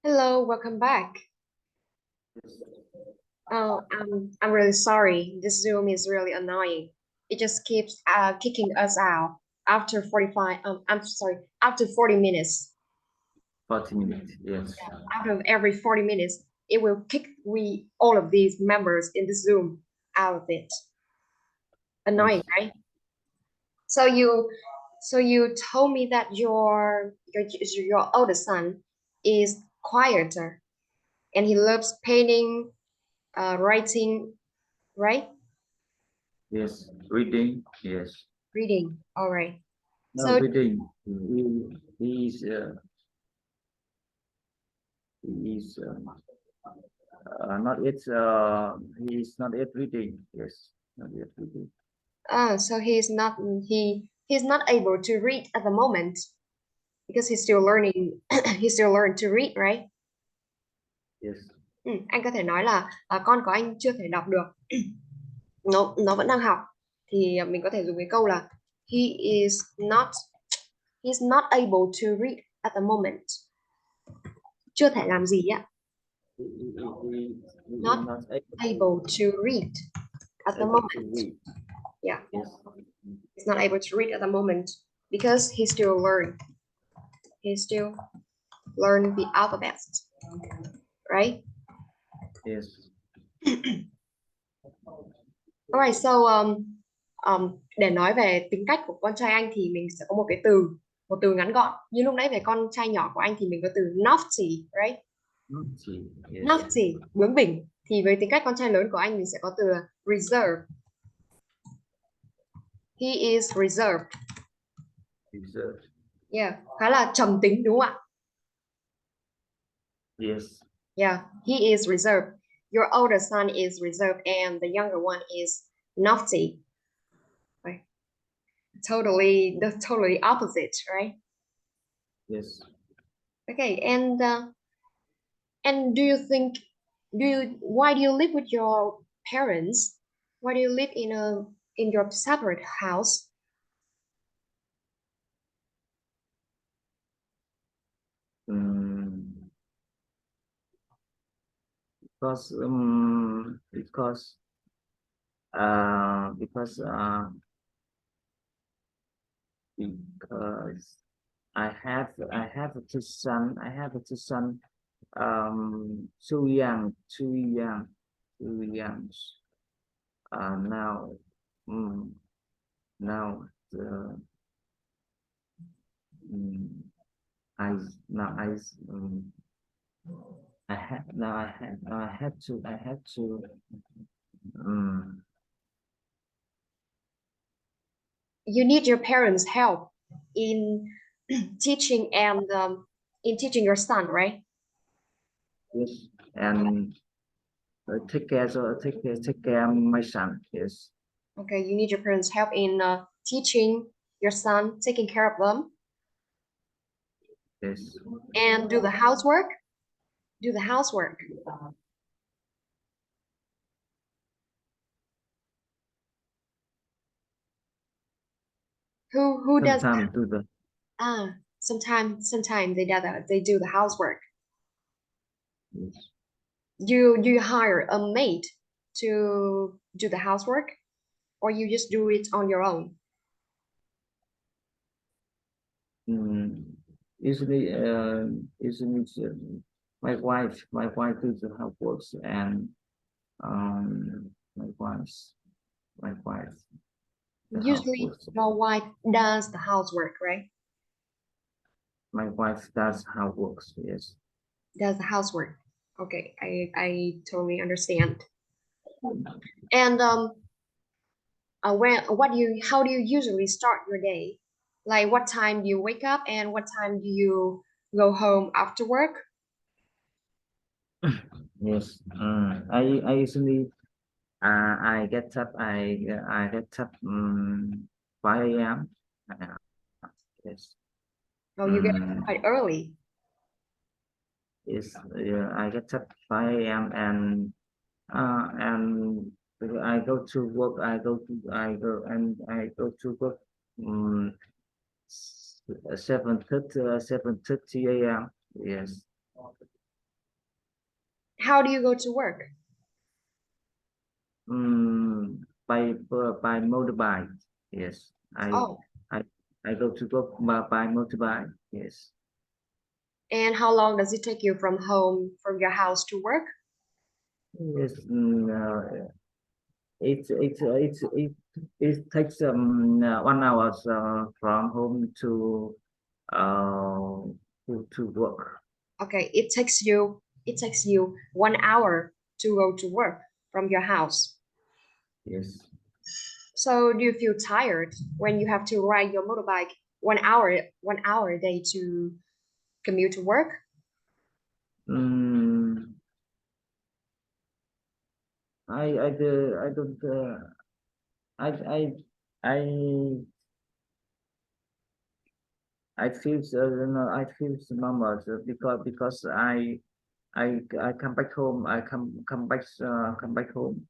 Hello, welcome back. Oh, I'm really sorry. This Zoom is really annoying. It just keeps kicking us out after 45, I'm sorry, after 40 minutes. 40 minutes, yes. Out of every 40 minutes, it will kick we all of these members in the Zoom out of it. Annoying, Yes. right? So you told me that your oldest son is quieter and he loves painting, writing, right? Yes, reading, yes. Reading. All right. No, So reading. He is not yet he's not yet reading. Yes, not yet reading. so he's not able to read at the moment because he's still learning he's still learning to read, right? Yes. Anh có thể nói là con của anh chưa thể đọc được. Nó vẫn đang học thì mình có thể dùng cái câu là he is not he's not able to read at the moment. Chưa thể làm gì ạ? He Not is not able to read at the able to moment. read. Yeah, Yes. he's not able to read at the moment because he still learn the alphabets, right? Yes. Alright, so để nói về tính cách của con trai anh thì mình sẽ có một từ ngắn gọn. Như lúc nãy về con trai nhỏ của anh thì mình có từ naughty, right? Yes. Naughty, bướng bỉnh. Thì với tính cách con trai lớn của anh mình sẽ có từ reserve. He is reserved. Reserved. Yeah, khá là trầm tính đúng không ạ? Yes. Yeah, he is reserved. Your older son is reserved and the younger one is naughty. Right? Totally opposite, right? Yes. Okay, and do you think why do you live with your parents? Why do you live in your separate house? Mm, because because because I have two son. I have two son. Too young, too young, too young. Now, mm, now the mm, I now I have now I had to um, You need your parents' help in teaching and in teaching your son, right? yes, and take care of my son. Yes, Okay, you need your parents' help in teaching your son, taking care of them, yes. and do the housework. Do the housework. Who does Sometimes do the sometimes they do the housework. yes. You hire a maid to do the housework, or you just do it on your own? Mm, usually, usually my wife does the houseworks and um, my wife's my wife the Usually, houseworks. your wife does the housework, right? My wife does houseworks. Yes. Does the housework. Okay, I totally understand. And how do you usually start your day? Like what time do you wake up and what time do you go home after work? Yes. I usually I get up 5 a.m. Yes. Oh, you get up Mm, quite early. yes. Yeah, I get up 5 a.m. And I go to work. I go to work. Um, 7:30 a.m. Yes. How do you go to work? By motorbike. Yes, Oh, I I go to work by motorbike. Yes, and how long does it take you from home, from your house to work? yes. It takes 1 hour from home uh to work. Okay, it takes you 1 hour to go to work from your house. Yes. So do you feel tired when you have to ride your motorbike 1 hour a day to commute to work? Mm, I don't I I I I feel no, I feel normal because I come back home. I come back home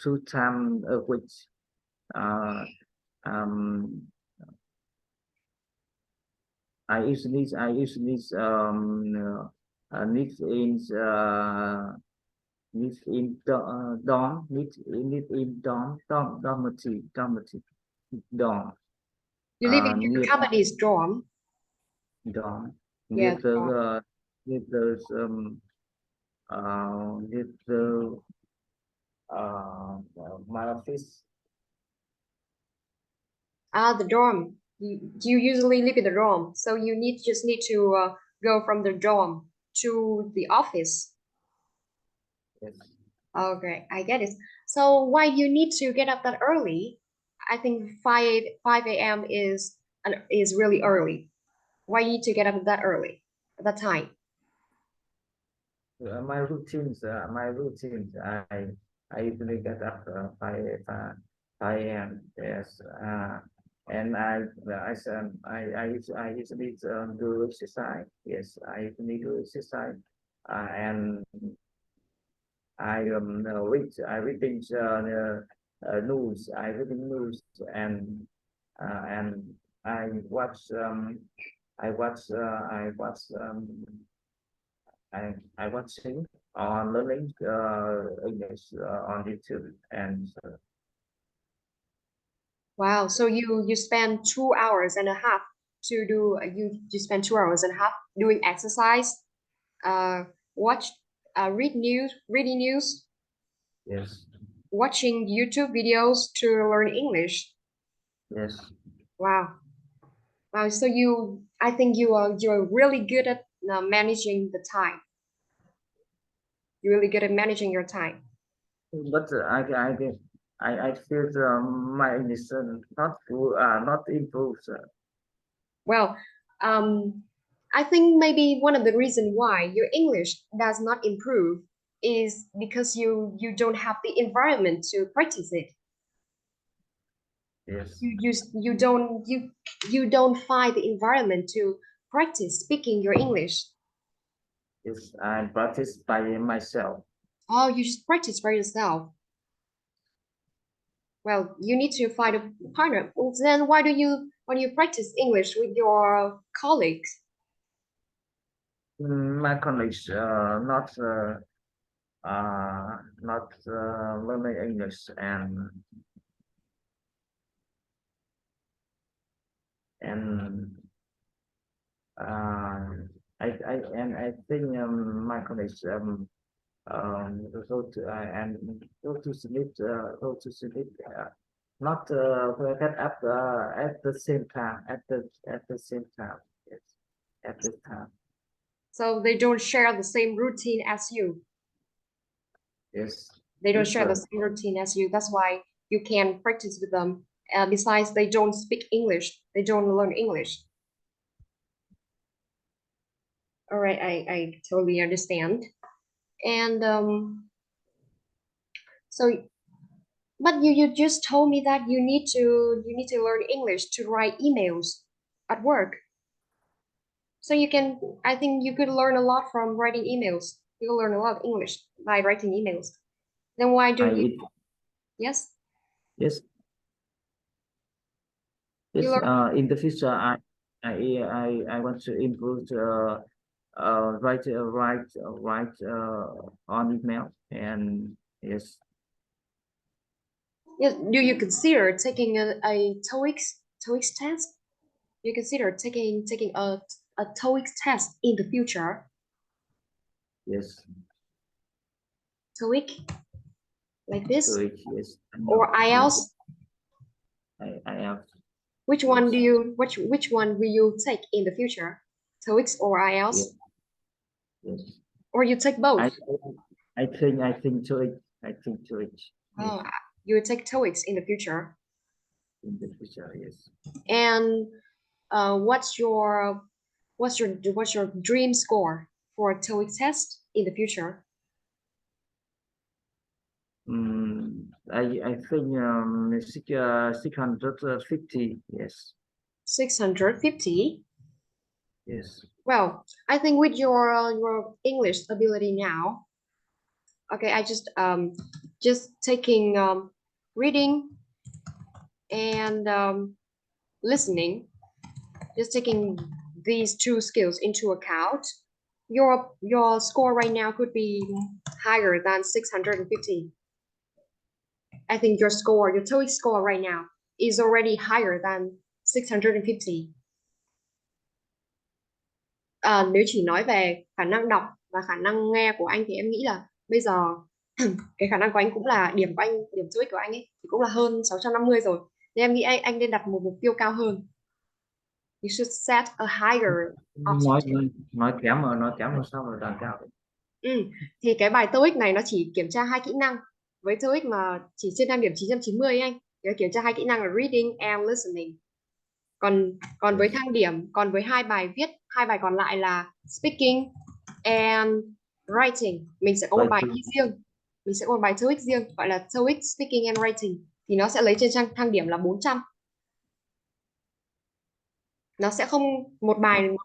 2 times a week. Uh, um, I usually live in dorm live in dormitory dorm You live in your near company's dorm. dorm Yeah, near the the dorm. near the near the my office. Ah, the dorm. You usually live in the dorm, so you just need to go from the dorm to the office. Yes. Okay, I get it. So why you need to get up that early? I think five a.m. is really early. Why you need to get up that early at that time? My routines. I usually get up 5 a.m. Yes, and I usually do exercise. Yes, I usually do exercise, and I reading news. I reading news and I watch I watch I watching on learning English on YouTube and Wow. So you spend 2 hours and a half to do you spend 2 hours and a half doing exercise, uh, watch, reading news, yes, watching YouTube videos to learn English. yes. Wow. Wow. So I think you're really good at managing the time. You're really good at managing your time. But I feel my English not improved. Well, I think maybe one of the reasons why your English does not improve is because you don't have the environment to practice it. Yes, You don't find the environment to practice speaking your English. yes. I practice by myself. Oh, you just practice by yourself. Well, you need to find a partner. Well, then why do you practice English with your colleagues? My colleagues not learning English and uh, I think my colleagues go to and go to sleep not get up at the same time at the same time. Yes, at this time. So they don't share the same routine as you. Yes, They don't share the different. same routine as you. That's why you can practice with them. Besides, they don't speak English. They don't learn English. All right, I totally understand. And so, but you just told me that you need to learn English to write emails at work. So I think you could learn a lot from writing emails. You can learn a lot of English by writing emails. Then why I don't you? it Yes, yes you yes learn. in the future I want to improve write on email and yes. Yes. Do you consider taking a TOEIC test? You consider taking a TOEIC test in the future? Yes. TOEIC like this So yes. or IELTS? I have. Which one Yes. do you which one will you take in the future? TOEIC or Yes. IELTS? Yes. Or you take both? I think to it. I think to it. Yes. Oh, you will take TOEIC in the future. In the future, yes. And what's your dream score for a TOEIC test in the future? I think 650. Yes. 650. Yes. Well, I think with your English ability now, okay, I just taking reading and listening, just taking these two skills into account, your score right now could be higher than 650. I think your TOEIC score right now is already higher than 650. Nếu chỉ nói về khả năng đọc và khả năng nghe của anh thì em nghĩ là bây giờ cái khả năng của anh cũng là điểm của anh, điểm TOEIC của anh ấy thì cũng là hơn 650 rồi. Nên em nghĩ anh nên đặt một mục tiêu cao hơn. You should set a higher nói objective. nói nói kém mà sao mà đạt cao. Ừ. Thì cái bài TOEIC này nó chỉ kiểm tra 2 kỹ năng. Với TOEIC mà chỉ trên thang điểm 990 ấy anh, thì nó kiểm tra 2 kỹ năng là reading and listening. Còn còn với Yes. thang điểm, còn với hai bài còn lại là speaking and writing, mình sẽ có một bài thi riêng. Mình sẽ có một bài TOEIC riêng gọi là TOEIC speaking and writing, thì nó sẽ lấy trên thang điểm là 400. Nó sẽ không một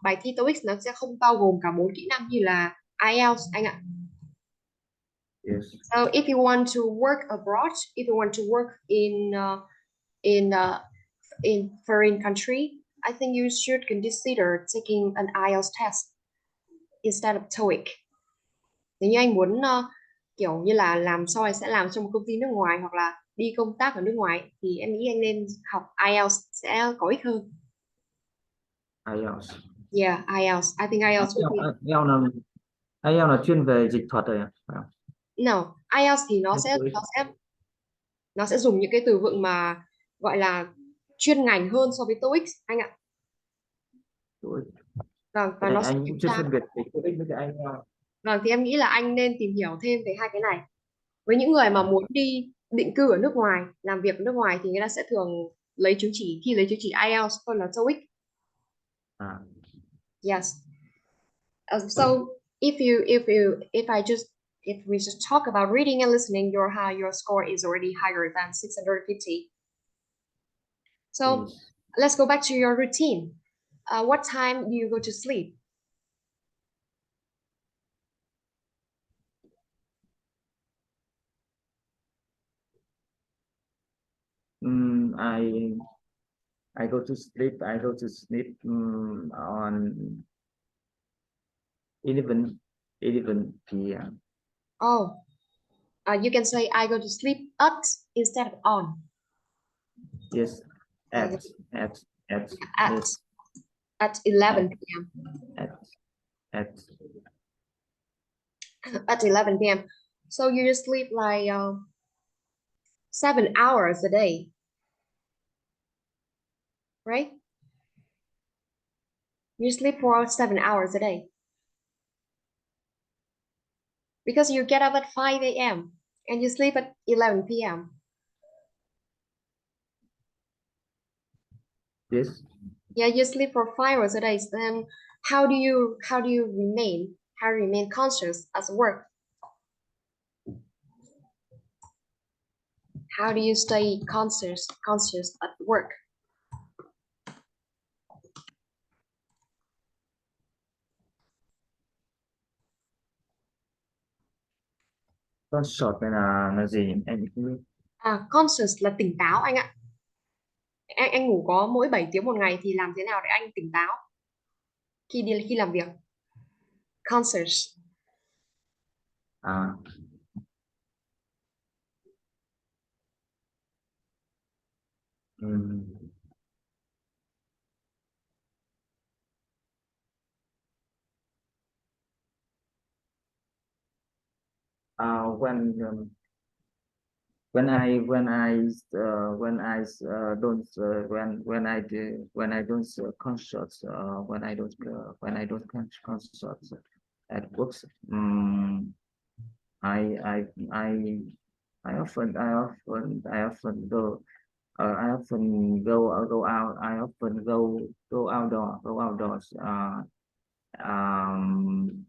bài thi TOEIC nó sẽ không bao gồm cả 4 kỹ năng như là IELTS anh ạ. Yes. So if you want to work abroad, if you want to work in foreign country, I think you should consider taking an IELTS test instead of TOEIC. Nếu như anh muốn kiểu như là sau này sẽ làm trong một công ty nước ngoài hoặc là đi công tác ở nước ngoài thì em nghĩ anh nên học IELTS sẽ có ích hơn. IELTS. Yeah, IELTS. I think IELTS would be... IELTS là chuyên về dịch thuật rồi à? No, IELTS thì nó sẽ dùng những cái từ vựng mà gọi là chuyên ngành hơn so với TOEIC anh ạ. Vâng, và Cái này nó sẽ anh kiểm cũng chưa tra. phân biệt cái TOEIC với cái IELTS. Vâng, thì em nghĩ là anh nên tìm hiểu thêm về hai cái này. Với những người mà muốn đi định cư ở nước ngoài, làm việc ở nước ngoài thì người ta sẽ thường lấy chứng chỉ IELTS hơn là TOEIC. À. Yes. So if we just talk about reading and listening, your score is already higher than 650. So Yes. let's go back to your routine. What time do you go to sleep? I go to sleep. On 11 p.m. Oh, you can say I go to sleep at instead of on. Yes. At At yes. at 11 p.m. At At 11 p.m. So you just sleep like 7 hours a day, right? You sleep for 7 hours a day because you get up at 5 a.m. and you sleep at 11 p.m. yes. Yeah, you sleep for 5 hours a day. Then how do you remain conscious at work? How do you stay conscious at work? Con sọt này là gì em không biết. Conscious là tỉnh táo anh ạ. Anh ngủ có mỗi 7 tiếng một ngày thì làm thế nào để anh tỉnh táo khi làm việc? Concerts. À, ừm, when I don't concerts when I don't concerts at works. I I I I often go I often go out. I often go outdoors. Um,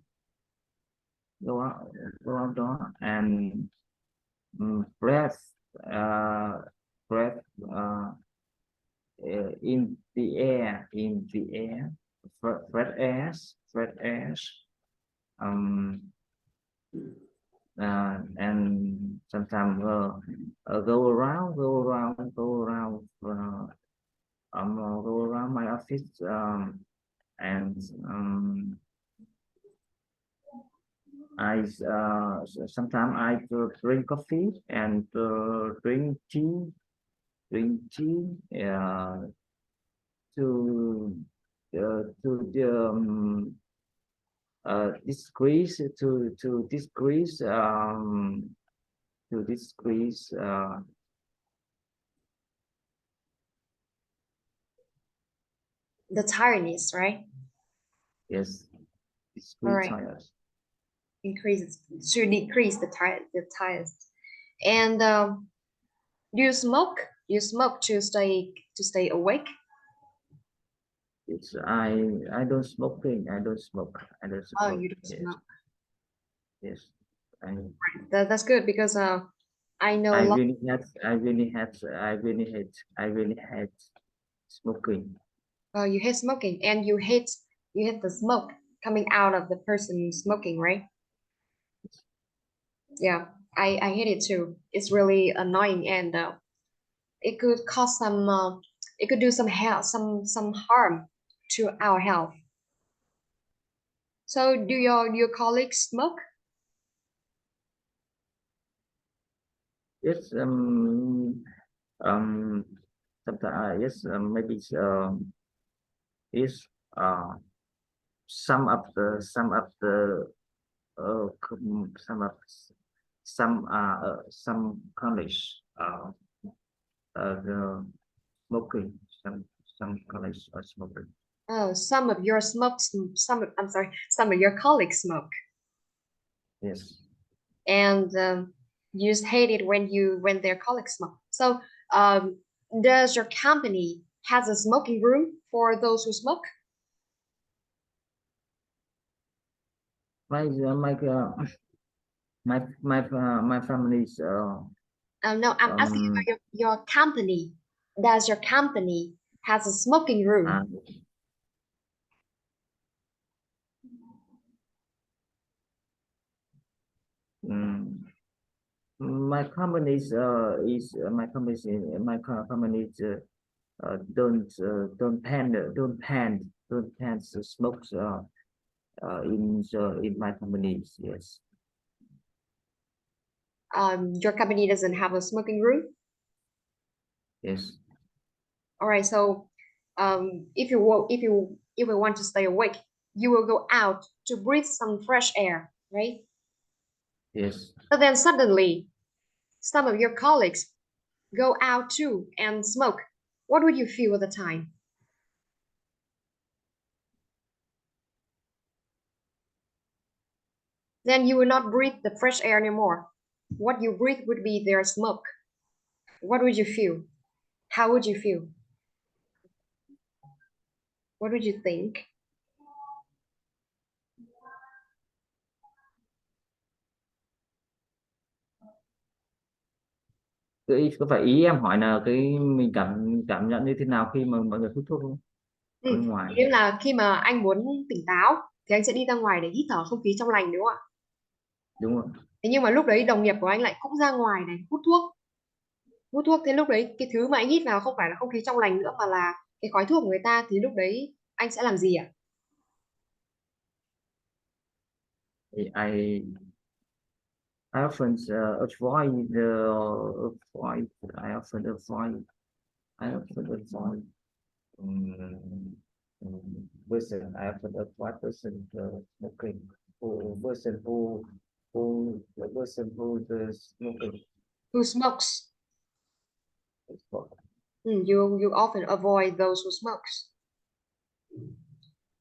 go out go outdoor and breath uh, breath uh, in the air fresh airs um and sometimes go around my office and sometimes I drink coffee and drink tea to decrease to decrease to decrease The tiredness, right? yes All decrease right. tires. Increases to decrease the tires. And do you smoke? You smoke to stay awake? It's I don't smoking. I don't Oh, smoke. you don't Yes, smoke. yes. I That's good because I know I a lot. really had I really had I really hate I really hate smoking. You hate smoking, and you hate the smoke coming out of the person smoking, right? Yeah, I hate it too. It's really annoying, and it could cause some it could do some health some harm to our health. So do your colleagues smoke? Yes, um sometimes yes maybe is uh some of the some of some college the smoking some college are smoking. Oh, some of your smokes, I'm sorry, some of your colleagues smoke, Yes, and you just hate it when their colleagues smoke. So, um, does your company has a smoking room for those who smoke? my my family's No, I'm asking um about your company. Does your company has a smoking uh, room? mm, my company's is my company's my company's don't pan to smoke in my companies. Yes, Your company doesn't have a smoking room. yes, All right, so if you want to stay awake, you will go out to breathe some fresh air, right? yes. But then suddenly, some of your colleagues go out too and smoke. What would you feel at the time? Then you will not breathe the fresh air anymore. What you breathe would be their smoke. What would you feel? How would you feel? What would you think? Có phải ý em hỏi là cái mình cảm cảm nhận như thế nào khi mà mọi người hút thuốc không? Ừ. Ở bên ngoài. Nghĩa là khi mà anh muốn tỉnh táo thì anh sẽ đi ra ngoài để hít thở không khí trong lành đúng không ạ? Đúng rồi. Thế nhưng mà lúc đấy đồng nghiệp của anh lại cũng ra ngoài này hút thuốc thế lúc đấy cái thứ mà anh hít vào không phải là không khí trong lành nữa mà là cái khói thuốc của người ta thì lúc đấy anh sẽ làm gì ạ? I I often avoid I often avoid person. I often avoid person smoking. Who person who the person who is smoking. Who smokes? You often avoid those who smokes.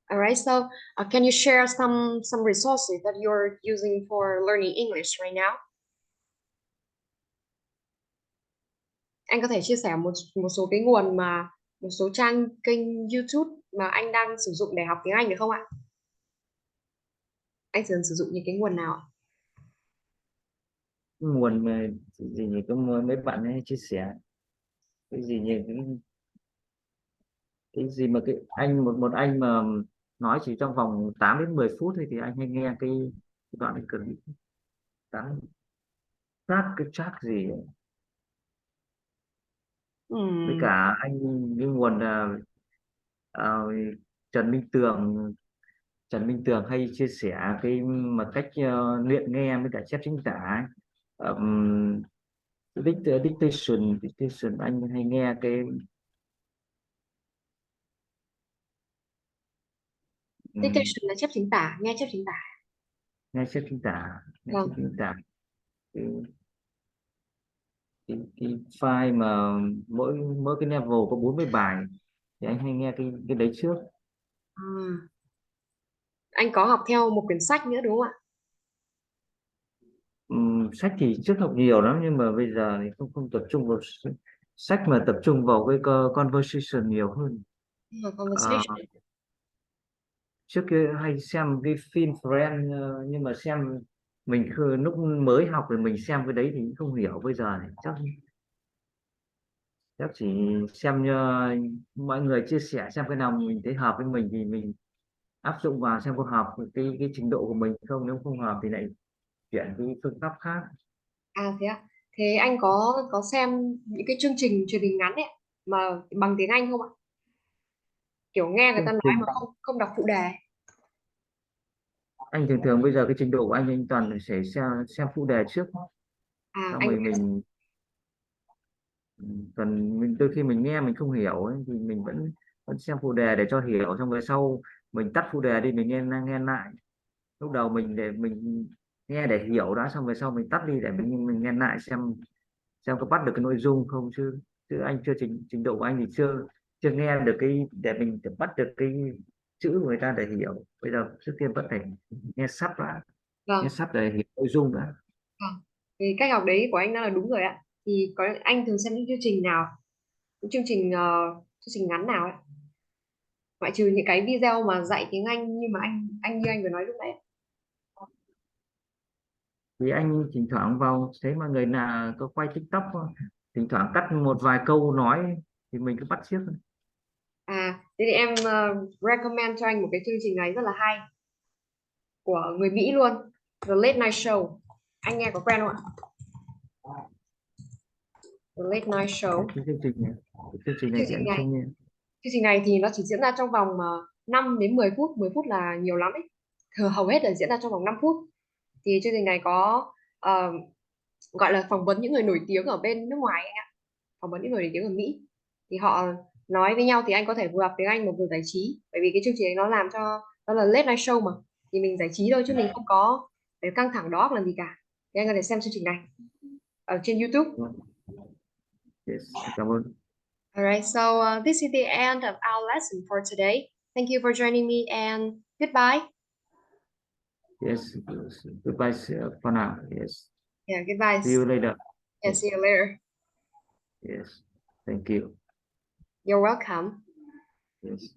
All right. So can you share some resources that you're using for learning English right now? Anh có thể chia sẻ một số cái nguồn mà một số trang kênh YouTube mà anh đang sử dụng để học tiếng Anh được không ạ? Anh thường sử dụng những cái nguồn nào ạ? Nguồn mà gì nhỉ, có mấy bạn ấy chia sẻ cái gì nhỉ, cái gì mà cái anh một anh mà nói chỉ trong vòng 8 đến 10 phút thôi, thì anh hay nghe cái đoạn clip tám cái chat gì ấy. Với cả anh cái nguồn là ờ, Trần Minh Tường Trần Minh Tường hay chia sẻ cái mà cách luyện nghe với cả chép chính tả ấy. Um, dictation anh hay nghe cái Dictation là chép chính tả, nghe chép chính tả. nghe chép chính tả Vâng. cái, cái file mà mỗi mỗi cái level có 40 bài, thì anh hay nghe cái đấy trước. À, anh có học theo một quyển sách nữa đúng không ạ? Sách thì trước học nhiều lắm, nhưng mà bây giờ thì không không tập trung vào sách, mà tập trung vào cái conversation nhiều hơn. Ờ, Conversation. trước kia hay xem cái phim Friend, nhưng mà xem mình lúc mới học thì mình xem cái đấy thì cũng không hiểu. Bây giờ thì chắc chỉ xem mọi người chia sẻ, xem cái nào mình thấy hợp với mình thì mình áp dụng vào, xem có hợp với cái trình độ của mình không. Nếu không hợp thì lại chuyển cái phương pháp khác. À thế ạ. Thế anh có xem những cái chương trình truyền hình ngắn ấy ạ, mà bằng tiếng Anh không ạ? Kiểu nghe người ta Chương nói trình mà không không đọc phụ đề. anh thường thường bây giờ cái trình độ của anh toàn sẽ xem phụ đề trước, À xong anh rồi mình cần đôi khi mình nghe mình không hiểu ấy, thì mình vẫn vẫn xem phụ đề để cho hiểu, xong rồi sau mình tắt phụ đề đi, mình nghe lại. Lúc đầu mình để mình nghe để hiểu đã, xong rồi sau mình tắt đi để mình nghe lại xem có bắt được cái nội dung không. Chứ anh chưa trình độ của anh thì chưa chưa nghe được để mình bắt được cái chữ của người ta để hiểu. Bây giờ trước tiên vẫn phải nghe sắp đã, nghe vâng. sắp để hiểu nội dung đã. Vâng. Thì cách học đấy của anh đã là đúng rồi ạ. Thì có anh thường xem những chương trình nào? Những chương trình ngắn nào ấy? Ngoại trừ những cái video mà dạy tiếng Anh nhưng mà anh như anh vừa nói lúc nãy. Thì anh thỉnh thoảng vào thấy mọi người là có quay TikTok, thỉnh thoảng cắt một vài câu nói thì mình cứ bắt chước thôi. À, thế thì em recommend cho anh một cái chương trình này rất là hay của người Mỹ luôn, The Late Night Show. Anh nghe có quen không ạ? The Late Night Show. Cái chương trình Chương này thì trình anh này, không nghe. chương trình này thì nó chỉ diễn ra trong vòng 5 đến 10 phút, 10 phút là nhiều lắm ấy. Thường hầu hết là diễn ra trong vòng 5 phút. Thì chương trình này có ờ, gọi là phỏng vấn những người nổi tiếng ở bên nước ngoài ấy ạ. Phỏng vấn những người nổi tiếng ở Mỹ. Thì họ nói với nhau thì anh có thể vừa học tiếng Anh mà vừa giải trí. Bởi vì cái chương trình này nó làm cho nó là late night show mà. Thì mình giải trí thôi chứ mình không có phải căng thẳng đó làm gì cả. Thì anh có thể xem chương trình này ở trên YouTube. Yes, cảm ơn. Alright, so this is the end of our lesson for today. Thank you for joining me and goodbye. Yes, goodbye for now. Yes, Yeah, goodbye. see you later. Yeah, see you later. Yes, thank you. You're welcome. Yes.